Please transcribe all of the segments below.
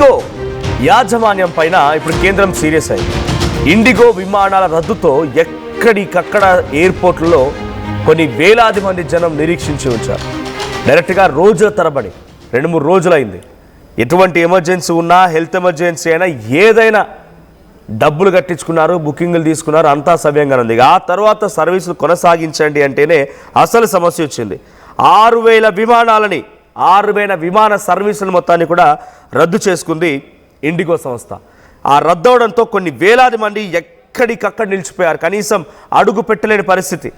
IndiGo యాజమాన్యం పైన ఇప్పుడు కేంద్రం సీరియస్ అయింది. ఇండిగో విమానాల రద్దుతో ఎక్కడికక్కడ ఎయిర్పోర్ట్లలో కొన్ని వేలాది మంది జనం నిరీక్షించి ఉంచారు. డైరెక్ట్గా రోజుల తరబడి 2-3 రోజులైంది. ఎటువంటి ఎమర్జెన్సీ ఉన్నా, హెల్త్ ఎమర్జెన్సీ అయినా, ఏదైనా డబ్బులు కట్టించుకున్నారు, బుకింగ్లు తీసుకున్నారు, అంతా సవ్యంగా ఉంది. ఆ తర్వాత సర్వీసులు కొనసాగించండి అంటేనే అసలు సమస్య వచ్చింది. 6,000 విమానాలని 6,000 విమాన సర్వీసుల మొత్తాన్ని కూడా రద్దు చేసుకుంది ఇండిగో సంస్థ. ఆ రద్దవడంతో కొన్ని వేలాది మంది ఎక్కడికక్కడ నిలిచిపోయారు. కనీసం అడుగు పెట్టలేని పరిస్థితి,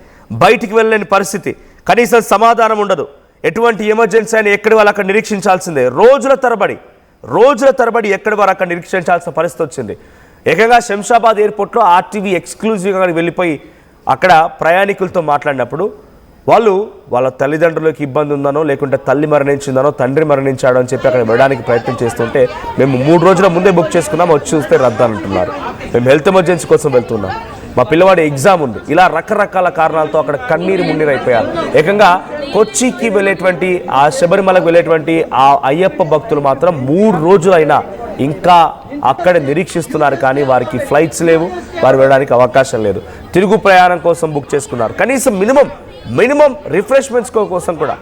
బయటికి వెళ్ళలేని పరిస్థితి, కనీసం సమాధానం ఉండదు. ఎటువంటి ఎమర్జెన్సీ అయినా ఎక్కడి వాళ్ళు అక్కడ నిరీక్షించాల్సిందే. రోజుల తరబడి ఎక్కడి వారు అక్కడ నిరీక్షించాల్సిన పరిస్థితి వచ్చింది. ఏకంగా శంషాబాద్ ఎయిర్పోర్ట్లో ఆర్టీవీ ఎక్స్క్లూజివ్గా వెళ్ళిపోయి అక్కడ ప్రయాణికులతో మాట్లాడినప్పుడు వాళ్ళ తల్లిదండ్రులకు ఇబ్బంది ఉందనో, లేకుంటే తల్లి మరణించిందనో, తండ్రి మరణించాడో అని చెప్పి అక్కడ వెళ్ళడానికి ప్రయత్నం చేస్తుంటే, మేము 3 రోజుల ముందే బుక్ చేసుకున్నాం, వచ్చి చూస్తే రద్దు అంటున్నారు. మేము హెల్త్ ఎమర్జెన్సీ కోసం వెళ్తున్నాం, మా పిల్లవాడి ఎగ్జామ్ ఉంది, ఇలా రకరకాల కారణాలతో అక్కడ కన్నీరు మున్నీరైపోయారు. ఏకంగా కొచ్చికి వెళ్ళేటువంటి, ఆ శబరిమలకు వెళ్ళేటువంటి ఆ అయ్యప్ప భక్తులు మాత్రం 3 రోజులైనా ఇంకా అక్కడ నిరీక్షిస్తున్నారు. కానీ వారికి ఫ్లైట్స్ లేవు, వారు వెళ్ళడానికి అవకాశం లేదు. తిరుగు ప్రయాణం కోసం బుక్ చేసుకున్నారు. కనీసం మినిమం రిఫ్రెష్మెంట్స్ కోసం కూడా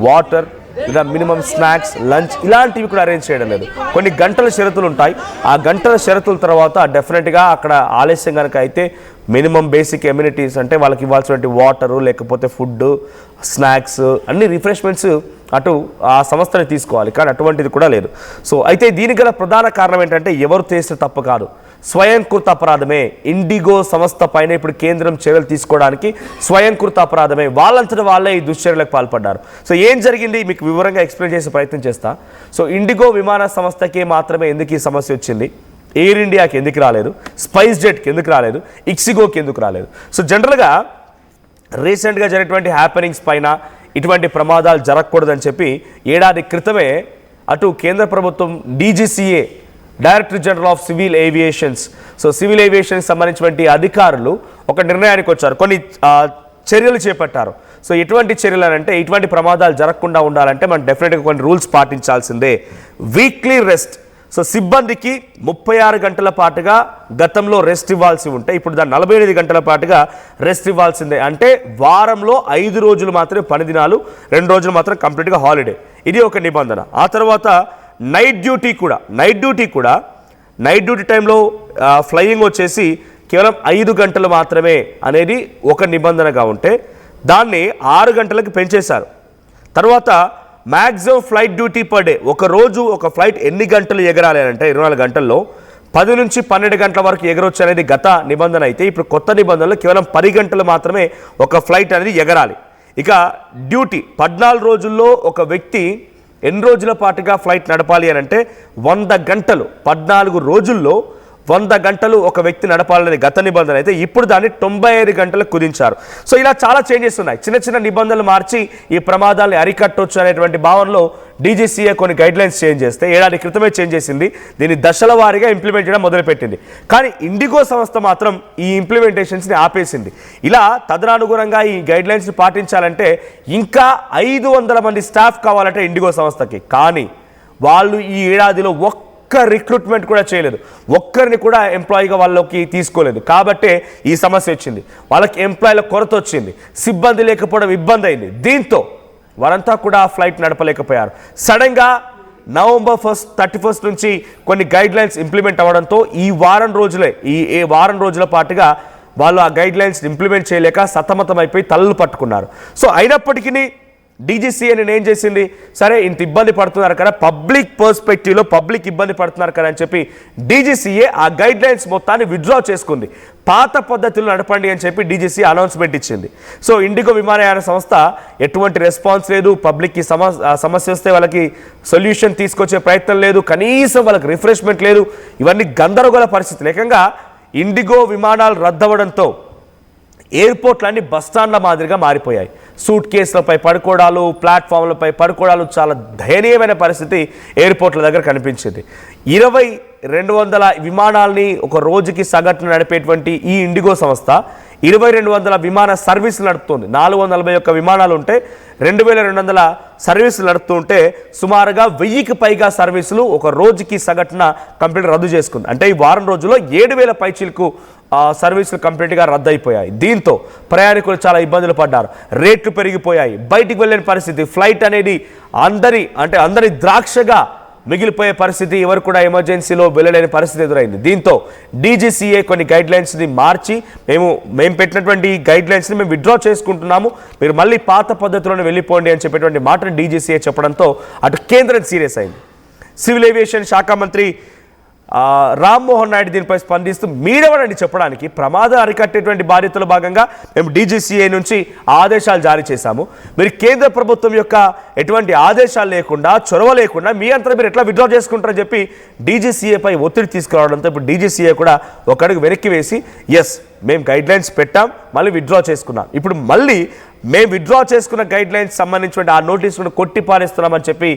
వాటర్, ఇలా మినిమం స్నాక్స్, లంచ్ ఇలాంటివి కూడా అరేంజ్ చేయడం లేదు. కొన్ని గంటల షరతులు ఉంటాయి. ఆ గంటల షరతుల తర్వాత డెఫినెట్గా అక్కడ ఆలస్యం కనుక అయితే మినిమం బేసిక్ ఎమ్యూనిటీస్ అంటే వాళ్ళకి ఇవ్వాల్సినటువంటి వాటరు, లేకపోతే ఫుడ్, స్నాక్స్, అన్ని రిఫ్రెష్మెంట్స్ అటు ఆ సంస్థని తీసుకోవాలి. కానీ అటువంటిది కూడా లేదు. సో అయితే దీనికి గల ప్రధాన కారణం ఏంటంటే ఎవరు చేస్తే తప్పు కాదు, స్వయంకృత అపరాధమే. ఇండిగో సంస్థ పైన ఇప్పుడు కేంద్రం చర్యలు తీసుకోవడానికి స్వయంకృత అపరాధమే. వాళ్ళంతట వాళ్ళే ఈ దుశ్చర్యలకు పాల్పడ్డారు. సో ఏం జరిగింది మీకు వివరంగా ఎక్స్ప్లెయిన్ చేసే ప్రయత్నం చేస్తా. సో ఇండిగో విమాన సంస్థకే మాత్రమే ఎందుకు ఈ సమస్య వచ్చింది, ఎయిర్ ఇండియాకి ఎందుకు రాలేదు, స్పైస్ జెట్కి ఎందుకు రాలేదు, ఇక్సిగోకి ఎందుకు రాలేదు? సో జనరల్గా రీసెంట్గా జరిగినటువంటి హ్యాపెనింగ్స్ పైన ఇటువంటి ప్రమాదాలు జరగకూడదని చెప్పి ఏడాది క్రితమే అటు కేంద్ర ప్రభుత్వం DGCA, director general of civil aviations, so civil ఏవియేషన్కి సంబంధించినటువంటి అధికారులు ఒక నిర్ణయానికి వచ్చారు, కొన్ని చర్యలు చేపట్టారు. సో ఎటువంటి చర్యలు అంటే ఇటువంటి ప్రమాదాలు జరగకుండా ఉండాలంటే మనం డెఫినెట్గా కొన్ని రూల్స్ పాటించాల్సిందే. వీక్లీ రెస్ట్, సో సిబ్బందికి 36 గంటల పాటుగా గతంలో రెస్ట్ ఇవ్వాల్సి ఉంటే ఇప్పుడు దాన్ని 48 గంటల పాటుగా రెస్ట్ ఇవ్వాల్సిందే. అంటే వారంలో 5 రోజులు మాత్రమే పని దినాలు, 2 రోజులు మాత్రం కంప్లీట్గా హాలిడే. ఇది ఒక నిబంధన. ఆ తర్వాత నైట్ డ్యూటీ కూడా నైట్ డ్యూటీ టైంలో ఫ్లయింగ్ వచ్చేసి కేవలం 5 గంటలు మాత్రమే అనేది ఒక నిబంధనగా ఉంటే దాన్ని 6 గంటలకు పెంచేశారు. తర్వాత maximum flight duty per day, ఒక రోజు ఒక ఫ్లైట్ ఎన్ని గంటలు ఎగరాలి అంటే 24 గంటల్లో 10 నుంచి 12 గంటల వరకు ఎగరొచ్చు అనేది గత నిబంధన అయితే ఇప్పుడు కొత్త నిబంధనలో కేవలం 10 గంటలు మాత్రమే ఒక ఫ్లైట్ అనేది ఎగరాలి. ఇక డ్యూటీ 14 రోజుల్లో ఒక వ్యక్తి ఎన్ని రోజుల పాటుగా ఫ్లైట్ నడపాలి అని అంటే 100 గంటలు, 14 రోజుల్లో 100 గంటలు ఒక వ్యక్తి నడపాలనేది గత నిబంధన అయితే ఇప్పుడు దాన్ని 95 గంటలకు కుదించారు. సో ఇలా చాలా చేంజెస్ ఉన్నాయి. చిన్న నిబంధనలు మార్చి ఈ ప్రమాదాన్ని అరికట్టొచ్చు అనేటువంటి భావనలో DGCA కొన్ని గైడ్లైన్స్ చేంజ్ చేస్తే ఏడాది క్రితమే చేంజ్ చేసింది. దీన్ని దశల వారీగా ఇంప్లిమెంట్ చేయడం మొదలుపెట్టింది. కానీ ఇండిగో సంస్థ మాత్రం ఈ ఇంప్లిమెంటేషన్స్ని ఆపేసింది. ఇలా తదనుగుణంగా ఈ గైడ్లైన్స్ని పాటించాలంటే ఇంకా 500 మంది స్టాఫ్ కావాలంటే ఇండిగో సంస్థకి. కానీ వాళ్ళు ఈ ఏడాదిలో ఒక్క రిక్రూట్మెంట్ కూడా చేయలేదు, ఒక్కరిని కూడా ఎంప్లాయీగా వాళ్ళకి తీసుకోలేదు. కాబట్టే ఈ సమస్య వచ్చింది. వాళ్ళకి ఎంప్లాయీల కొరత వచ్చింది, సిబ్బంది లేకపోవడం ఇబ్బంది అయింది. దీంతో వారంతా కూడా ఫ్లైట్ నడపలేకపోయారు. సడన్గా November 1st, 31st నుంచి కొన్ని గైడ్లైన్స్ ఇంప్లిమెంట్ అవ్వడంతో ఈ వారం రోజుల పాటుగా వాళ్ళు ఆ గైడ్లైన్స్ ఇంప్లిమెంట్ చేయలేక సతమతం అయిపోయి తలలు పట్టుకున్నారు. సో అయినప్పటికీ DGCA ఏం చేసింది, సరే ఇంత ఇబ్బంది పడుతున్నారు కదా, పబ్లిక్ పర్స్పెక్టివ్లో పబ్లిక్ ఇబ్బంది పడుతున్నారు కదా అని చెప్పి DGCA ఆ గైడ్లైన్స్ మొత్తాన్ని విత్డ్రా చేసుకుంది. పాత పద్ధతులు నడపండి అని చెప్పి DGCA అనౌన్స్మెంట్ ఇచ్చింది. సో ఇండిగో విమానయాన సంస్థ ఎటువంటి రెస్పాన్స్ లేదు, పబ్లిక్కి సమస్య వస్తే వాళ్ళకి సొల్యూషన్ తీసుకొచ్చే ప్రయత్నం లేదు, కనీసం వాళ్ళకి రిఫ్రెష్మెంట్ లేదు. ఇవన్నీ గందరగోళ పరిస్థితులు. ఏకంగా ఇండిగో విమానాలు రద్దవడంతో ఎయిర్పోర్ట్లన్నీ బస్టాండ్ల మాదిరిగా మారిపోయాయి. సూట్ కేసులపై పడుకోవడాలు, ప్లాట్ఫామ్లపై పడుకోవడాలు, చాలా దయనీయమైన పరిస్థితి ఎయిర్పోర్ట్ల దగ్గర కనిపించింది. 2200 విమానాల్ని ఒక రోజుకి సగటున నడిపేటువంటి ఈ ఇండిగో సంస్థ 2200 విమాన సర్వీసులు నడుపుతుంది. 441 విమానాలు ఉంటే 2200 సర్వీసులు నడుపుతుంటే సుమారుగా 1000కి పైగా సర్వీసులు ఒక రోజుకి సగటున కంప్లీట్ రద్దు చేసుకుంది. అంటే ఈ వారం రోజుల్లో 7000 పైచీలకు సర్వీసులు కంప్లీట్గా రద్దయిపోయాయి. దీంతో ప్రయాణికులు చాలా ఇబ్బందులు పడ్డారు. రేట్లు పెరిగిపోయాయి. బయటికి వెళ్ళని పరిస్థితి. ఫ్లైట్ అనేది అందరి ద్రాక్షగా మిగిలిపోయే పరిస్థితి. ఎవరు కూడా ఎమర్జెన్సీలో వెళ్ళలేని పరిస్థితి ఎదురైంది. దీంతో డీజీసీఏ కొన్ని గైడ్లైన్స్ని మార్చి మేము పెట్టినటువంటి గైడ్లైన్స్ని మేము విత్డ్రా చేసుకుంటున్నాము, మీరు మళ్ళీ పాత పద్ధతిలోనే వెళ్ళిపోండి అని చెప్పేటువంటి మాటను డీజీసీఏ చెప్పడంతో అటు కేంద్రం సీరియస్ అయింది. సివిల్ ఏవియేషన్ శాఖ మంత్రి రామ్మోహన్ నాయుడు దీనిపై స్పందిస్తూ మీరెవరండి చెప్పడానికి, ప్రమాదం అరికట్టేటువంటి బాధ్యతలో భాగంగా మేము డీజీసీఏ నుంచి ఆదేశాలు జారీ చేశాము, మీరు కేంద్ర ప్రభుత్వం యొక్క ఎటువంటి ఆదేశాలు లేకుండా చొరవ లేకుండా మీ అంతా మీరు ఎట్లా విత్డ్రా చేసుకుంటారని చెప్పి డీజీసీఏపై ఒత్తిడి తీసుకురావడంతో ఇప్పుడు డీజీసీఏ కూడా ఒక అడుగు వెనక్కి వేసి ఎస్ మేము గైడ్లైన్స్ పెట్టాం, మళ్ళీ విత్డ్రా చేసుకున్నాం, ఇప్పుడు మళ్ళీ మేము విత్డ్రా చేసుకున్న గైడ్లైన్స్ సంబంధించిన ఆ నోటీసులను కొట్టిపారేస్తున్నామని చెప్పి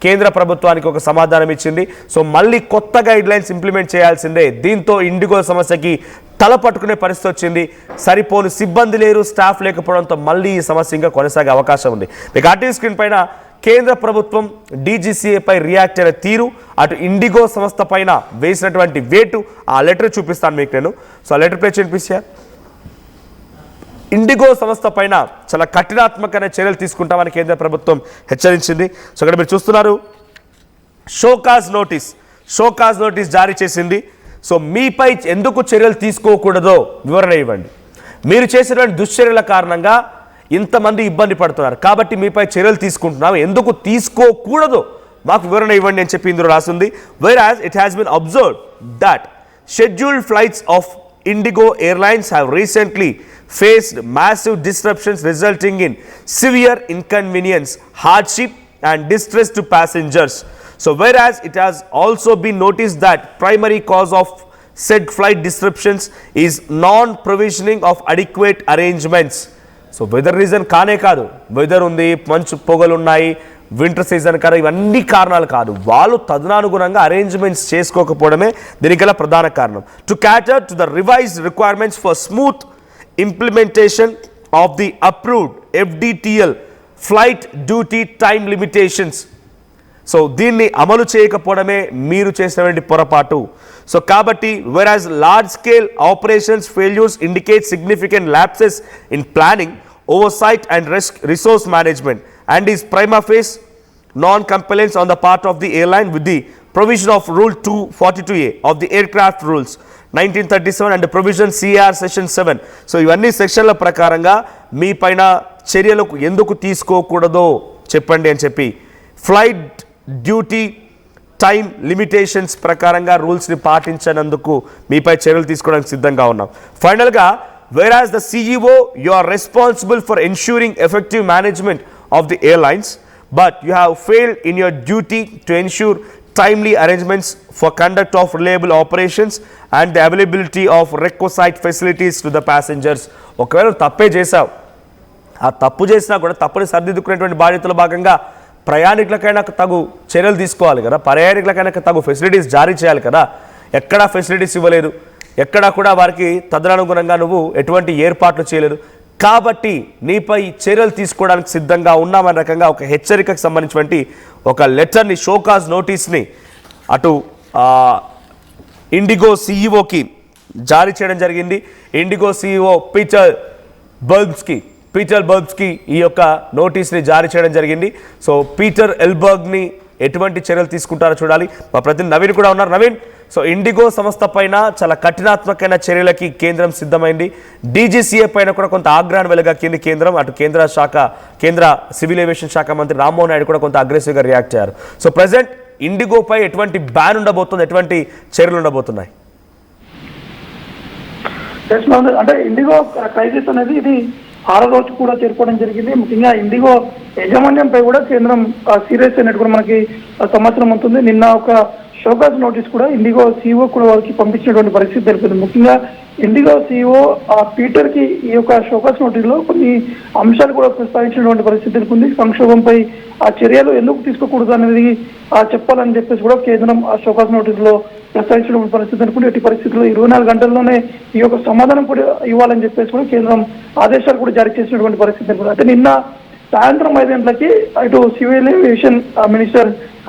కేంద్ర ప్రభుత్వానికి ఒక సమాధానం ఇచ్చింది. సో మళ్ళీ కొత్త గైడ్లైన్స్ ఇంప్లిమెంట్ చేయాల్సిందే. దీంతో ఇండిగో సమస్యకి తల పట్టుకునే పరిస్థితి వచ్చింది. సరిపోని సిబ్బంది లేరు, స్టాఫ్ లేకపోవడంతో మళ్ళీ ఈ సమస్య ఇంకా కొనసాగే అవకాశం ఉంది. మీకు ఆర్టీవీ స్క్రీన్ పైన కేంద్ర ప్రభుత్వం డీజీసీఏపై రియాక్ట్ అయిన తీరు, అటు ఇండిగో సంస్థ పైన వేసినటువంటి వేటు, ఆ లెటర్ చూపిస్తాను మీకు నేను. సో ఆ లెటర్ ప్లే చేపిస్తా. ఇండిగో సంస్థ పైన చాలా కఠినాత్మకమైన చర్యలు తీసుకుంటామని కేంద్ర ప్రభుత్వం హెచ్చరించింది. సో ఇక్కడ మీరు చూస్తున్నారు, షోకాజ్ నోటీస్ జారీ చేసింది. సో మీపై ఎందుకు చర్యలు తీసుకోకూడదో వివరణ ఇవ్వండి. మీరు చేసినటువంటి దుశ్చర్యల కారణంగా ఇంతమంది ఇబ్బంది పడుతున్నారు కాబట్టి మీపై చర్యలు తీసుకుంటున్నాం, ఎందుకు తీసుకోకూడదో మాకు వివరణ ఇవ్వండి అని చెప్పి ఇందులో రాసింది. whereas it has been observed that scheduled flights of Indigo Airlines have recently faced massive disruptions resulting in severe inconvenience, hardship and distress to passengers. So whereas it has also been noticed that primary cause of said flight disruptions is non-provisioning of adequate arrangements. So weather reason కానే కాదు, weather ఉంది, మంచు పొగలు ఉన్నాయి, winter season కదా, ఇవన్నీ కారణాలు కాదు, వాళ్ళు తదనుగుణంగా అరేంజ్మెంట్స్ చేసుకోకపోవడమే దీనికి గల ప్రధాన కారణం. To క్యాటర్ to the revised requirements for smooth implementation of the approved FDTL flight duty time limitations. So దీన్ని అమలు చేయకపోవడమే మీరు చేసినటువంటి పొరపాటు. సో కాబట్టి whereas large scale operations failures indicate significant lapses in planning, oversight and resource management and is prima facie non-compliance on the part of the airline with the provision of Rule 242A of the Aircraft Rules 1937 and the provision CR Section 7. So ఇవన్నీ సెక్షన్ల ప్రకారంగా మీ పైన చర్యలు ఎందుకు తీసుకోకూడదో చెప్పండి అని చెప్పి flight duty time limitations ప్రకారంగా రూల్స్ని పాటించనందుకు మీపై చర్యలు తీసుకోవడానికి సిద్ధంగా ఉన్నాం. ఫైనల్గా whereas the CEO you are responsible for ensuring effective management of the airlines but you have failed in your duty to ensure timely arrangements for conduct of reliable operations and the availability of requisite facilities to the passengers. ఒకవేళ తప్పే చేశావు, ఆ తప్పు చేసినా కూడా తప్పుని సరిదిద్దుకునేటువంటి బాధ్యతలో భాగంగా ప్రయాణికులకైనా తగు చర్యలు తీసుకోవాలి కదా, ప్రయాణికులకైనా తగు ఫెసిలిటీస్ జారీ చేయాలి కదా. ఎక్కడా ఫెసిలిటీస్ ఇవ్వలేదు, ఎక్కడా కూడా వారికి తదనుగుణంగా నువ్వు ఎటువంటి ఏర్పాట్లు చేయలేదు. కాబట్టి నీపై చర్యలు తీసుకోవడానికి సిద్ధంగా ఉన్నామనే రకంగా ఒక హెచ్చరికకు సంబంధించినటువంటి ఒక లెటర్ని, షోకాజ్ నోటీస్ని అటు ఇండిగో సీఈఓకి జారీ చేయడం జరిగింది. ఇండిగో సీఈఓ పీటర్ బర్బ్స్కి ఈ యొక్క నోటీస్ని జారీ చేయడం జరిగింది. సో పీటర్ ఎల్బర్గ్ని ఎటువంటి చర్యలు తీసుకుంటారో చూడాలి. మా ప్రతినిధి నవీన్ కూడా ఉన్నారు. నవీన్, సో ఇండిగో సంస్థ పైన చాలా కఠినాత్మకమైన చర్యలకి కేంద్రం సిద్ధమైంది. డీజీసీఏ పైన కూడా కొంత ఆగ్రహాన్ని వెలగక్కింది కేంద్రం. అటు కేంద్ర సివిల్ ఏవియేషన్ శాఖ మంత్రి రామ్మోహన్ నాయుడు కూడా కొంత అగ్రెసివ్గా రియాక్ట్ అయ్యారు. సో ప్రజెంట్ ఇండిగోపై ఎటువంటి బ్యాన్ ఉండబోతుంది, ఎటువంటి చర్యలు ఉండబోతున్నాయి? అంటే ఇండిగో క్రైసిస్ అనేది ఇది 6వ రోజు కూడా చేరుకోవడం జరిగింది. ముఖ్యంగా ఇండిగో యాజమాన్యంపై కూడా కేంద్రం సీరియస్ అయినట్టు కూడా మనకి సంవత్సరం ఉంటుంది. నిన్న ఒక షోకాస్ నోటీస్ కూడా ఇండిగో సీఈఓ కూడా వారికి పంపించినటువంటి పరిస్థితి తెలిపింది. ముఖ్యంగా ఇండిగో సీఈఓ పీటర్ కి ఈ యొక్క షోకాస్ నోటీస్ లో కొన్ని అంశాలు కూడా ప్రస్తావించినటువంటి పరిస్థితి తెలిపింది. సంక్షోభంపై ఆ చర్యలు ఎందుకు తీసుకోకూడదు అనేది చెప్పాలని చెప్పేసి కూడా కేంద్రం ఆ షోకాస్ నోటీస్ లో ప్రస్తావించినటువంటి పరిస్థితి అనుకుంటే ఎట్టి పరిస్థితుల్లో 24 గంటల్లోనే ఈ యొక్క సమాధానం కూడా ఇవ్వాలని చెప్పేసి కూడా కేంద్రం ఆదేశాలు కూడా జారీ చేసినటువంటి పరిస్థితి అనుకుంటుంది. అయితే నిన్న సాయంత్రం 5 గంటలకి ఇటు civil aviation minister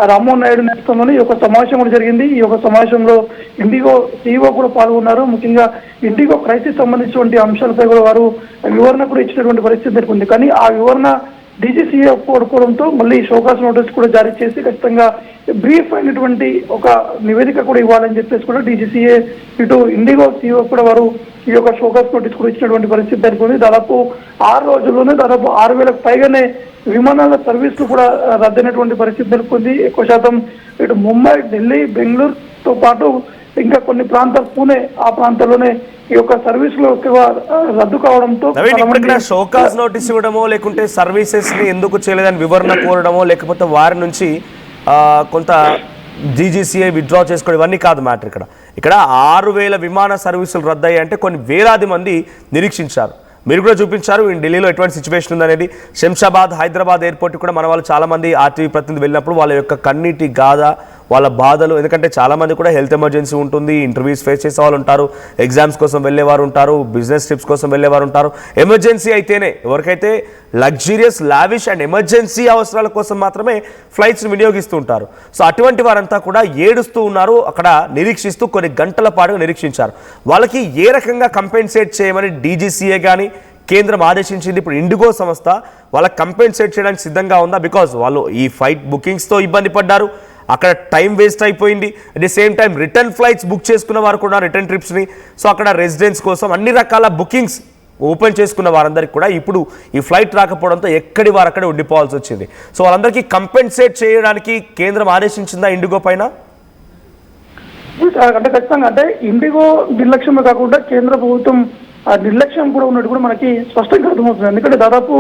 Rammohan Naidu నేతృత్వంలోనే ఈ యొక్క సమావేశం కూడా జరిగింది. ఈ యొక్క సమావేశంలో ఇండిగో సీఈఓ కూడా పాల్గొన్నారు. ముఖ్యంగా ఇండిగో క్రైసిస్ సంబంధించినటువంటి అంశాలపై కూడా వారు వివరణ కూడా ఇచ్చినటువంటి పరిస్థితి నెలకొంది. కానీ ఆ వివరణ డీజీసీఏ ఒప్పుకోవడంతో మళ్ళీ షోకాస్ నోటీస్ కూడా జారీ చేసి ఖచ్చితంగా బ్రీఫ్ అయినటువంటి ఒక నివేదిక కూడా ఇవ్వాలని చెప్పేసి కూడా డీజీసీఏ ఇటు ఇండిగో సీఈఓ కూడా వారు ఈ యొక్క షోకాస్ నోటీస్ కూడా ఇచ్చినటువంటి పరిస్థితి నెలకొంది. దాదాపు 6 రోజుల్లోనే దాదాపు 6,000కు పైగానే విమానాల సర్వీసులు కూడా రద్దయినటువంటి పరిస్థితి నెలకొంది. ఎక్కువ శాతం ఇటు ముంబై, ఢిల్లీ, బెంగళూరుతో పాటు ఇంకా కొన్ని ప్రాంతాలు, పూణే ఆ ప్రాంతాల్లోనే ఈ యొక్క సర్వీసులు రద్దు కావడంతో షోకాస్ నోటీస్ ఇవ్వడమో లేకుంటే సర్వీసెస్ ని ఎందుకు చేయలేదని వివరణ కోరడమో లేకపోతే వారి నుంచి కొంత డీజీసీఏ విత్డ్రా చేసుకోవడం ఇవన్నీ కాదు మ్యాటర్. ఇక్కడ 6,000 విమాన సర్వీసులు రద్దయ్యాయి అంటే కొన్ని వేలాది మంది నిరీక్షించారు. మీరు కూడా చూపించారు ఢిల్లీలో ఎటువంటి సిచ్యువేషన్ ఉందనేది. శంషాబాద్, హైదరాబాద్ ఎయిర్పోర్ట్ కూడా మన వాళ్ళు చాలామంది ఆర్టీవీ ప్రతినిధి వెళ్ళినప్పుడు వాళ్ళ యొక్క కన్నీటి గాథ, వాళ్ళ బాధలు, ఎందుకంటే చాలామంది కూడా హెల్త్ ఎమర్జెన్సీ ఉంటుంది, ఇంటర్వ్యూస్ ఫేస్ చేసే వాళ్ళు ఉంటారు, ఎగ్జామ్స్ కోసం వెళ్ళేవారు ఉంటారు, బిజినెస్ ట్రిప్స్ కోసం వెళ్ళేవారు ఉంటారు. ఎమర్జెన్సీ అయితేనే, ఎవరికైతే లగ్జూరియస్, లావిష్ అండ్ ఎమర్జెన్సీ అవసరాల కోసం మాత్రమే ఫ్లైట్స్ని వినియోగిస్తూ ఉంటారు. సో అటువంటి వారంతా కూడా ఏడుస్తూ ఉన్నారు, అక్కడ నిరీక్షిస్తూ కొన్ని గంటల పాటు నిరీక్షించారు. వాళ్ళకి ఏ రకంగా కంపెన్సేట్ చేయమని డీజీసీఏ కానీ కేంద్రం ఆదేశించింది. ఇప్పుడు ఇండిగో సంస్థ వాళ్ళకి కంపెన్సేట్ చేయడానికి సిద్ధంగా ఉందా? బికాజ్ వాళ్ళు ఈ ఫ్లైట్ బుకింగ్స్తో ఇబ్బంది పడ్డారు, అక్కడ టైం వేస్ట్ అయిపోయింది. At the same time return flights book చేసుకున్న వారు కూడా రిటర్న్ ట్రిప్స్ని, సో అక్కడ రెసిడెన్స్ కోసం అన్ని రకాల బుకింగ్స్ ఓపెన్ చేసుకున్న వారందరికీ కూడా ఇప్పుడు ఈ ఫ్లైట్ రాకపోవడంతో ఎక్కడి వారు అక్కడే ఉండిపోవాల్సి వచ్చింది. సో వాళ్ళందరికీ కంపెన్సేట్ చేయడానికి కేంద్రం ఆదేశించిందా ఇండిగో పైన? అంటే ఖచ్చితంగా అంటే ఇండిగో నిర్లక్ష్యమే కాకుండా కేంద్ర ప్రభుత్వం నిర్లక్ష్యం కూడా ఉన్నట్టు కూడా మనకి స్పష్టంగా అర్థమవుతుంది. ఎందుకంటే దాదాపు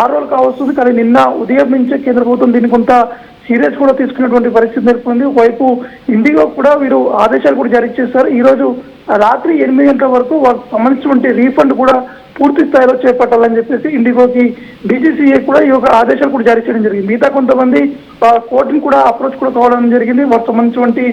6 రోజులు కావస్తుంది, కానీ నిన్న ఉదయం నుంచే కేంద్ర ప్రభుత్వం దీన్ని కొంత సీరియస్ కూడా తీసుకున్నటువంటి పరిస్థితి నెలకొంది. ఒకవైపు ఇండిగో కూడా వీరు ఆదేశాలు కూడా జారీ చేస్తారు. ఈ రోజు రాత్రి 8 గంటల వరకు వారికి సంబంధించినటువంటి రీఫండ్ కూడా పూర్తి స్థాయిలో చేపట్టాలని చెప్పేసి ఇండిగోకి డీజీసీఏ కూడా ఈ యొక్క ఆదేశాలు కూడా జారీ చేయడం జరిగింది. మిగతా కొంతమంది కోర్టుని కూడా అప్రోచ్ కూడా కావడం జరిగింది. వారికి సంబంధించినటువంటి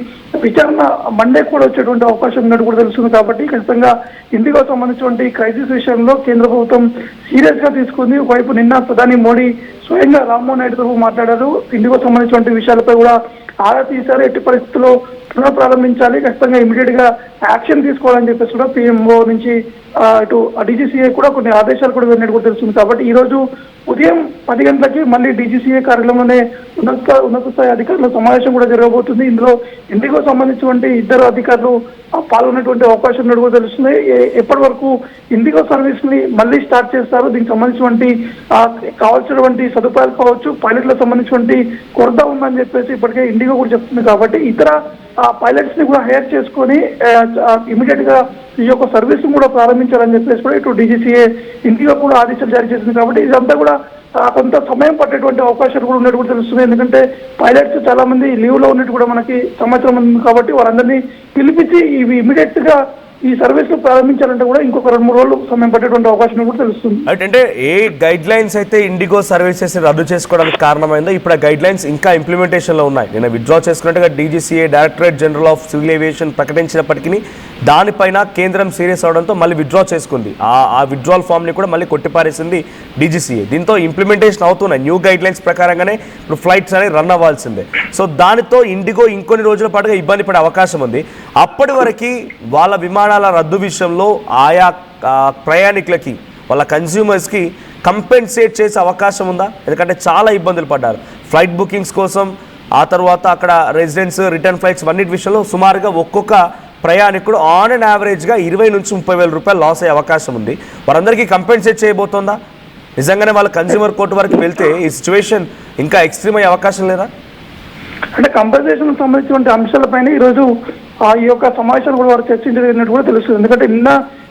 విచారణ మండే కూడా వచ్చేటువంటి అవకాశం ఉన్నట్టు కూడా తెలుస్తుంది. కాబట్టి ఖచ్చితంగా ఇండిగో సంబంధించినటువంటి క్రైసిస్ విషయంలో కేంద్ర ప్రభుత్వం సీరియస్ గా తీసుకుంది. ఒకవైపు నిన్న ప్రధాని మోడీ స్వయంగా రామ్మోహన్ నాయుడుతో మాట్లాడారు. ఇండిగో సంబంధించినటువంటి విషయాలపై కూడా ఆరా తీశారు. ఎట్టి పరిస్థితుల్లో పునఃప్రారంభించాలి, ఖచ్చితంగా ఇమీడియట్ గా యాక్షన్ తీసుకోవాలని చెప్పేసి కూడా పిఎంఓ నుంచి ఇటు డీజీసీఏ కూడా కొన్ని ఆదేశాలు కూడా వెళ్ళినట్టు కూడా తెలుస్తుంది. కాబట్టి ఈ రోజు ఉదయం 10 గంటలకి మళ్ళీ డీజీసీఏ కార్యాలయంలోనే ఉన్నత స్థాయి అధికారుల సమావేశం కూడా జరగబోతుంది. ఇందులో ఇండిగో సంబంధించినటువంటి 2 అధికారులు పాల్గొనేటువంటి అవకాశం ఉన్నట్టు కూడా తెలుస్తుంది. ఎప్పటి వరకు ఇండిగో సర్వీస్ ని మళ్ళీ స్టార్ట్ చేస్తారు, దీనికి సంబంధించినటువంటి కావాల్సినటువంటి సదుపాయాలు కావచ్చు, పైలట్లకు సంబంధించినటువంటి కొరత ఉందని చెప్పేసి ఇప్పటికే ఇండిగో కూడా చెప్తుంది. కాబట్టి ఇతర పైలట్స్ ని కూడా హైర్ చేసుకొని ఇమీడియట్ గా ఈ యొక్క సర్వీస్ కూడా ప్రారంభించాలని చెప్పేసి కూడా ఇటు డీజీసీఏ ఇండిగో కూడా ఆదేశాలు జారీ చేసింది. కాబట్టి ఇదంతా కూడా కొంత సమయం పట్టేటువంటి అవకాశాలు కూడా ఉన్నట్టు కూడా తెలుస్తుంది. ఎందుకంటే పైలట్స్ చాలా మంది లీవ్ లో ఉన్నట్టు కూడా మనకి సమాచారం ఉంది. కాబట్టి వారందరినీ పిలిపించి ఇవి ఇమీడియట్ గా ఈ సర్వీస్ ప్రారంభించాలంటే కూడా ఇంకొక 2-3 రోజులు సమయం పట్టేటువంటి అవకాశం కూడా తెలుస్తుంది. అంటే ఏ గైడ్ లైన్స్ అయితే ఇండిగో సర్వీసెస్ రద్దు చేసుకోవడానికి కారణమైందో ఇప్పుడు ఆ గైడ్ లైన్స్ ఇంకా ఇంప్లిమెంటేషన్లో ఉన్నాయి. నేను విత్డ్రా చేసుకున్నట్టుగా DGCA directorate general of civil aviation ప్రకటించినప్పటికీ దానిపైన కేంద్రం సీరియస్ అవడంతో మళ్ళీ విత్డ్రా చేసుకుంది. ఆ విత్డ్రాల్ ఫామ్ని కూడా మళ్ళీ కొట్టిపారేసింది డీజీసీఏ. దీంతో ఇంప్లిమెంటేషన్ అవుతున్నాయి. న్యూ గైడ్ లైన్స్ ప్రకారంగానే ఇప్పుడు ఫ్లైట్స్ అనేవి రన్ అవ్వాల్సిందే. సో దానితో ఇండిగో ఇంకొన్ని రోజుల పాటుగా ఇబ్బంది పడే అవకాశం ఉంది. అప్పటి వరకు వాళ్ళ విమానాల రద్దు విషయంలో ఆయా ప్రయాణికులకి, వాళ్ళ కన్స్యూమర్స్కి కంపెన్సేట్ చేసే అవకాశం ఉందా? ఎందుకంటే చాలా ఇబ్బందులు పడ్డారు ఫ్లైట్ బుకింగ్స్ కోసం. ఆ తర్వాత అక్కడ రెసిడెన్స్, రిటర్న్ ఫ్లైట్స్ అన్నిటి విషయంలో సుమారుగా ఒక్కొక్క ప్రయాణికుడు ఆన్ అండ్ యావరేజ్గా 20,000 నుంచి 30,000 రూపాయలు లాస్ అయ్యే అవకాశం ఉంది. వారందరికీ కంపెన్సేట్ చేయబోతోందా? నిజంగానే వాళ్ళ కన్స్యూమర్ కోర్టు వరకు వెళ్తే ఈ సిచ్యువేషన్ ఇంకా ఎక్స్ట్రీమ్ అయ్యే అవకాశం లేదా? అంటే కంపెన్సేషన్ సంబంధించిన అంశాలపైన ఈరోజు ఈ యొక్క సమావేశాలు కూడా వారు చర్చించినట్టు కూడా తెలుస్తుంది. ఎందుకంటే నిన్న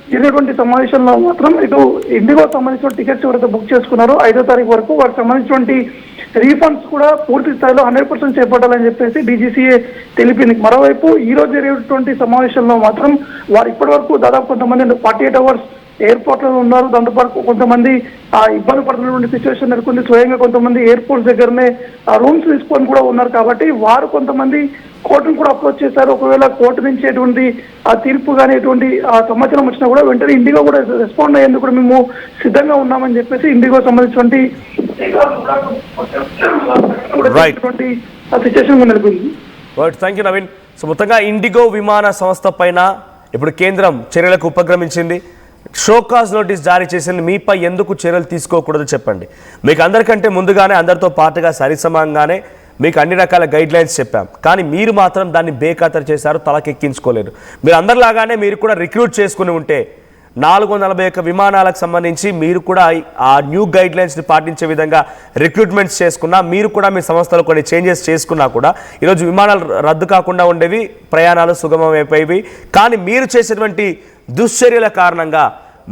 జరిగినటువంటి సమావేశంలో మాత్రం ఇటు ఇండిగో సంబంధించిన టికెట్స్ ఎవరైతే బుక్ చేసుకున్నారో 5వ తారీఖు వరకు వారికి సంబంధించినటువంటి రీఫండ్స్ కూడా పూర్తి స్థాయిలో 100% చేపట్టాలని చెప్పేసి డీజీసీఏ తెలిపింది. మరోవైపు ఈ రోజు జరిగేటువంటి సమావేశంలో మాత్రం వారు ఇప్పటి వరకు దాదాపు కొంతమంది 48 అవర్స్ ఎయిర్పోర్ట్ లో ఉన్నారు. దాంతోపాటు కొంతమంది ఇబ్బంది పడుతున్నటువంటి సిచ్యువేషన్ నెలకొంది. స్వయంగా కొంతమంది ఎయిర్పోర్ట్ దగ్గరనే రూమ్స్ తీసుకొని కూడా ఉన్నారు. కాబట్టి వారు కొంతమంది కోర్టును కూడా అప్రోచ్ చేశారు. ఒకవేళ కోర్టు నుంచి ఎటువంటి తీర్పు కానీ ఎటువంటి సమాచారం వచ్చినా కూడా వెంటనే ఇండిగో కూడా రెస్పాండ్ అయ్యేందుకు కూడా మేము సిద్ధంగా ఉన్నామని చెప్పేసి ఇండిగో సంబంధించినటువంటి సిచ్యువేషన్ నెలకొంది. Thank you Naveen. సో మొత్తంగా ఇండిగో విమాన సంస్థ పైన ఇప్పుడు కేంద్రం చర్యలకు ఉపక్రమించింది. షోకాజ్ నోటీస్ జారీ చేసింది. మీపై ఎందుకు చర్యలు తీసుకోకూడదు చెప్పండి. మీకు అందరికంటే ముందుగానే అందరితో పాటుగా సరిసమంగానే మీకు అన్ని రకాల గైడ్ లైన్స్ చెప్పాం. కానీ మీరు మాత్రం దాన్ని బేఖాతరు చేశారు, తలకెక్కించుకోలేదు. మీరు అందరిలాగానే మీరు కూడా రిక్రూట్ చేసుకుని ఉంటే 441 విమానాలకు సంబంధించి మీరు కూడా ఆ న్యూ గైడ్ లైన్స్ని పాటించే విధంగా రిక్రూట్మెంట్స్ చేసుకున్నా, మీరు కూడా మీ సంస్థలో కొన్ని చేంజెస్ చేసుకున్నా కూడా ఈరోజు విమానాలు రద్దు కాకుండా ఉండేవి, ప్రయాణాలు సుగమమైపోయేవి. కానీ మీరు చేసేటువంటి దుశ్చర్యల కారణంగా,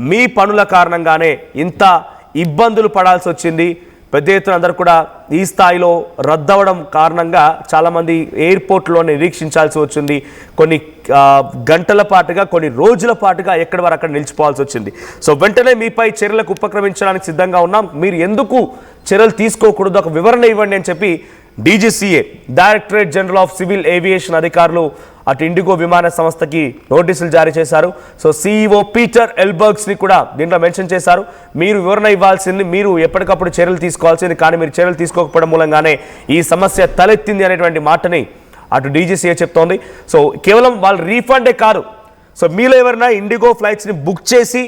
మీ పనుల కారణంగానే ఇంత ఇబ్బందులు పడాల్సి వచ్చింది. పెద్ద ఎత్తున అందరూ కూడా ఈ స్థాయిలో రద్దవడం కారణంగా చాలామంది ఎయిర్పోర్ట్లో నిరీక్షించాల్సి వచ్చింది. కొన్ని గంటల పాటుగా, కొన్ని రోజుల పాటుగా ఎక్కడి వారు అక్కడ నిలిచిపోవాల్సి వచ్చింది. సో వెంటనే మీపై చర్యలకు ఉపక్రమించడానికి సిద్ధంగా ఉన్నాం. మీరు ఎందుకు చర్యలు తీసుకోకూడదు ఒక వివరణ ఇవ్వండి అని చెప్పి DGCA directorate general of civil aviation అధికారులు అటు ఇండిగో విమాన సంస్థకి నోటీసులు జారీ చేశారు. సో సీఈఓ పీటర్ ఎల్బర్గ్స్ని కూడా దీంట్లో మెన్షన్ చేశారు. మీరు వివరణ ఇవ్వాల్సింది, మీరు ఎప్పటికప్పుడు చర్యలు తీసుకోవాల్సింది, కానీ మీరు చర్యలు తీసుకోకపోవడం మూలంగానే ఈ సమస్య తలెత్తింది అనేటువంటి మాటని అటు డీజీసీఏ చెప్తోంది. సో కేవలం వాళ్ళు రీఫండే కాదు, సో మీలో ఎవరైనా ఇండిగో ఫ్లైట్స్ని బుక్ చేసి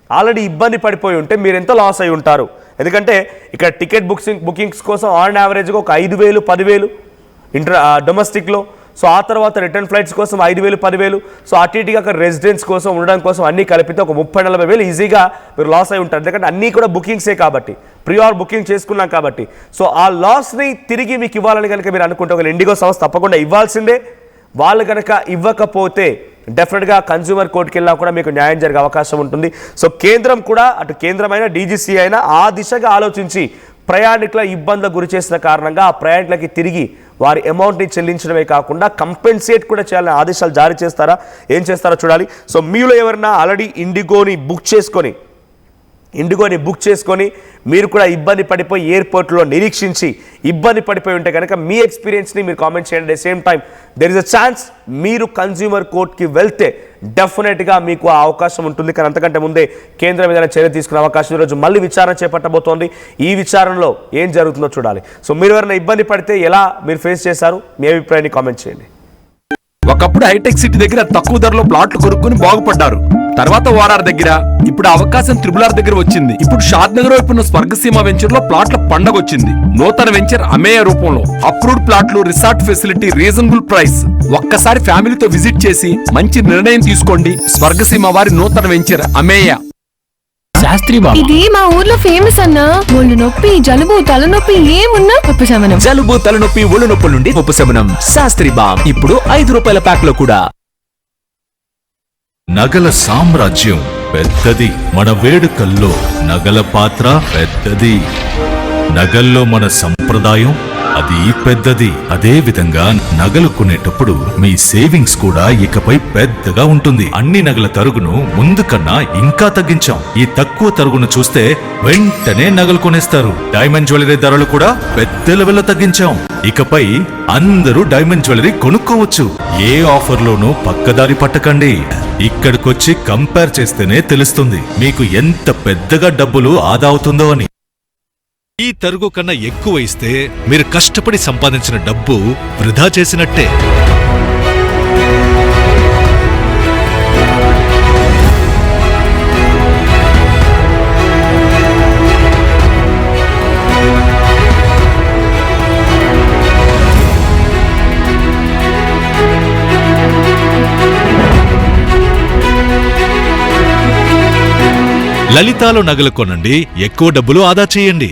ఆల్రెడీ ఇబ్బంది పడిపోయి ఉంటే మీరు ఎంత లాస్ అయి ఉంటారు. ఎందుకంటే ఇక్కడ టికెట్ బుకింగ్స్ కోసం ఆన్ యావరేజ్గా ఒక 5,000, 10,000 డొమెస్టిక్లో. సో ఆ తర్వాత రిటర్న్ ఫ్లైట్స్ కోసం 5,000, 10,000. సో అటు ఇటుగా అక్కడ రెసిడెన్స్ కోసం ఉండడం కోసం అన్నీ కలిపితే ఒక 30,000-40,000 ఈజీగా మీరు లాస్ అయి ఉంటారు. ఎందుకంటే అన్నీ కూడా బుకింగ్సే కాబట్టి, ప్రియార్ బుకింగ్ చేసుకున్నాం కాబట్టి. సో ఆ లాస్ని తిరిగి మీకు ఇవ్వాలని కనుక మీరు అనుకుంటే ఒక ఇండిగో సంస్థ తప్పకుండా ఇవ్వాల్సిందే. వాళ్ళు కనుక ఇవ్వకపోతే డెఫినెట్గా కన్జ్యూమర్ కోర్టుకి వెళ్ళినా కూడా మీకు న్యాయం జరిగే అవకాశం ఉంటుంది. సో కేంద్రం కూడా, అటు కేంద్రమైన డీజీసీ అయినా ఆ దిశగా ఆలోచించి ప్రయాణికుల ఇబ్బందులకు గురి చేసిన కారణంగా ఆ ప్రయాణికులకి తిరిగి వారి అమౌంట్ని చెల్లించడమే కాకుండా కంపెన్సేట్ కూడా చేయాలని ఆదేశాలు జారీ చేస్తారా, ఏం చేస్తారో చూడాలి. సో మీలో ఎవరైనా ఆల్రెడీ ఇండిగోని బుక్ చేసుకొని మీరు కూడా ఇబ్బంది పడిపోయి ఎయిర్పోర్ట్లో నిరీక్షించి ఇబ్బంది పడిపోయి ఉంటే కనుక మీ ఎక్స్పీరియన్స్ని మీరు కామెంట్ చేయండి. At the same time there is a chance మీరు కన్జ్యూమర్ కోర్ట్కి వెళ్తే డెఫినెట్గా మీకు ఆ అవకాశం ఉంటుంది. కానీ అంతకంటే ముందే కేంద్రం ఏదైనా చర్య తీసుకునే అవకాశం ఈరోజు మళ్ళీ విచారణ చేపట్టబోతోంది. ఈ విచారణలో ఏం జరుగుతుందో చూడాలి. సో మీరు ఎవరైనా ఇబ్బంది పడితే ఎలా మీరు ఫేస్ చేశారు, మీ అభిప్రాయాన్ని కామెంట్ చేయండి. ఒకప్పుడు హైటెక్ సిటీ దగ్గర తక్కువ ధరలో ప్లాట్లు కొనుక్కొని బాగుపడ్డారు. తర్వాత ఓఆర్ఆర్ దగ్గర, ఇప్పుడు అవకాశం త్రిబుల్ ఆర్ దగ్గర వచ్చింది. ఇప్పుడు షాద్ నగర్ వైపు ఉన్న స్వర్గసీమ వెంచర్ లో ప్లాట్ల పండగ వచ్చింది. నూతన వెంచర్ అమేయ రూపంలో అప్రూవ్డ్ ప్లాట్లు, రిసార్ట్ ఫెసిలిటీ, రీజనబుల్ ప్రైస్. ఒక్కసారి ఫ్యామిలీతో విజిట్ చేసి మంచి నిర్ణయం తీసుకోండి. స్వర్గసీమ వారి నూతన వెంచర్ అమేయ. శాస్త్రి బాబు, ఇది మా ఊర్లో ఫేమస్ అన్న. ఒళ్ళు నొప్పి, జలుబు, తలనొప్పి ఏమున్నా ఉపశమనం. జలుబు, తలనొప్పి, ఒళ్ళు నొప్పుల నుండి ఉపశమనం. శాస్త్రి బామ్ ఇప్పుడు 5 రూపాయల ప్యాక్ లో కూడా. నగల సామ్రాజ్యం పెద్దది, మన వేడుకల్లో నగల పాత్ర పెద్దది. నగల్లో మన సంప్రదాయం అది పెద్దది. అదే విధంగా నగలు కొనేటప్పుడు మీ సేవింగ్స్ కూడా ఇకపై పెద్దగా ఉంటుంది. అన్ని నగల తరుగును ముందు కన్నా ఇంకా తగ్గించాం. ఈ తక్కువ తరుగును చూస్తే వెంటనే నగలు కొనేస్తారు. డైమండ్ జ్యువెలరీ ధరలు కూడా పెద్ద లెవెల్లో తగ్గించాం. ఇకపై అందరూ డైమండ్ జ్యువెలరీ కొనుక్కోవచ్చు. ఏ ఆఫర్లోనూ పక్కదారి పట్టకండి. ఇక్కడికొచ్చి కంపేర్ చేస్తేనే తెలుస్తుంది మీకు ఎంత పెద్దగా డబ్బులు ఆదా అవుతుందో అని. ఈ తరుగు కన్నా ఎక్కువ ఇస్తే మీరు కష్టపడి సంపాదించిన డబ్బు వృధా చేసినట్టే. లలితాలో నగలు కొనండి, ఎక్కువ డబ్బులు ఆదా చేయండి.